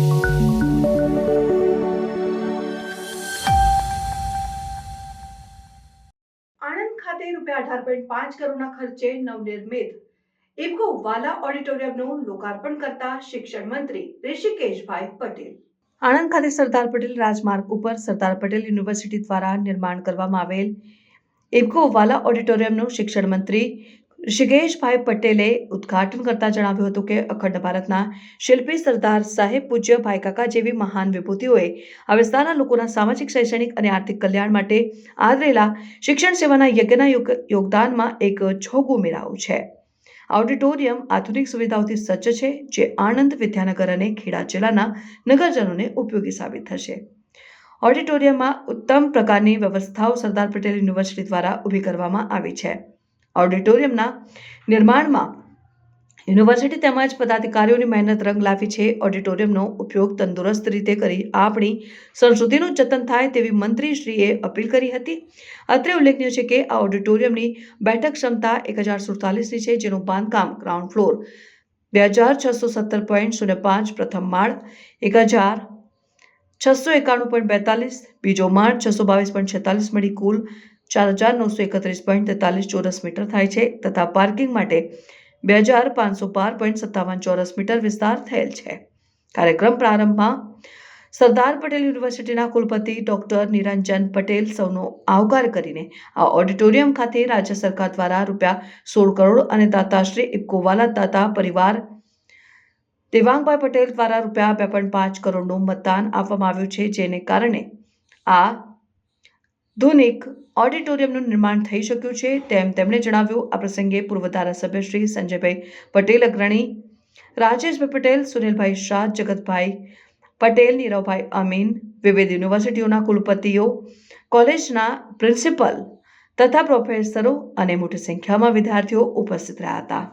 આણંદ ખાતે ₹18.5 કરોડના ખર્ચે નવનિર્મિત ઇફકો વાલા ઓડિટોરિયમનું લોકાર્પણ કરતા શિક્ષણ મંત્રી ઋષિકેશભાઈ પટેલ. આણંદ ખાતે સરદાર પટેલ રાજમાર્ગ ઉપર સરદાર પટેલ યુનિવર્સિટી દ્વારા નિર્માણ કરવામાં આવેલ ઇફકો વાલા ઓડિટોરિયમનું શિક્ષણ મંત્રી ઋષિકેશભાઈ પટેલે ઉદ્ઘાટન કરતા જણાવ્યું હતું કે અખંડ ભારતના શિલ્પી સરદાર સાહેબ પૂજ્ય ભાઈકાકા જેવી મહાન વિભૂતિઓએ આ વિસ્તારના લોકોના સામાજિક, શૈક્ષણિક અને આર્થિક કલ્યાણ માટે આદરેલા શિક્ષણ સેવાના યજ્ઞના યોગદાનમાં એક છોગ ઉમેરાયું છે. ઓડિટોરિયમ આધુનિક સુવિધાઓથી સજ્જ છે, જે આણંદ, વિદ્યાનગર અને ખેડા જિલ્લાના નગરજનોને ઉપયોગી સાબિત થશે. ઓડિટોરિયમમાં ઉત્તમ પ્રકારની વ્યવસ્થાઓ સરદાર પટેલ યુનિવર્સિટી દ્વારા ઊભી કરવામાં આવી છે. ઓડિટોરિયમના નિર્માણમાં યુનિવર્સિટી તેમજ પદાધિકારીઓની મહેનત રંગ લાવી છે. ઓડિટોરિયમનો ઉપયોગ તંદુરસ્ત રીતે કરી આપણી સંસ્કૃતિનું જતન થાય તેવી મંત્રીશ્રીએ અપીલ કરી હતી. અત્રે ઉલ્લેખનીય છે કે આ ઓડિટોરિયમની બેઠક ક્ષમતા 1047ની છે, જેનું બાંધકામ ગ્રાઉન્ડ ફ્લોર 2617.05, પ્રથમ માળ 1691.42, બીજો માળ 622.46 મળી કુલ 4931.43 ચોરસ મીટર થાય છે તથા પાર્કિંગ માટે 2512.57 ચોરસ મીટર વિસ્તાર થયેલ છે. કાર્યક્રમ પ્રારંભમાં સરદાર પટેલ યુનિવર્સિટીના કુલપતિ ડોક્ટર નિરંજન પટેલ સૌનો આવકાર કરીને આ ઓડિટોરિયમ ખાતે રાજ્ય સરકાર દ્વારા ₹16 કરોડ અને દાતાશ્રી ઇફકોવાલા દાતા પરિવાર દેવાંગભાઈ પટેલ દ્વારા ₹2.5 કરોડનું મતદાન આપવામાં આવ્યું છે, જેને કારણે આ આધુનિક ઓડિટોરિયમનું નિર્માણ થઈ શક્યું છે તેમ તેમણે જણાવ્યું. આ પ્રસંગે પૂર્વ ધારાસભ્ય શ્રી સંજયભાઈ પટેલ અગ્રણી, રાજેશભાઈ પટેલ, સુનિલભાઈ શાહ, જગતભાઈ પટેલ, નીરવભાઈ અમીન, વિવિધ યુનિવર્સિટીઓના કુલપતિઓ, કોલેજના પ્રિન્સિપલ તથા પ્રોફેસરો અને મોટી સંખ્યામાં વિદ્યાર્થીઓ ઉપસ્થિત રહ્યા હતા.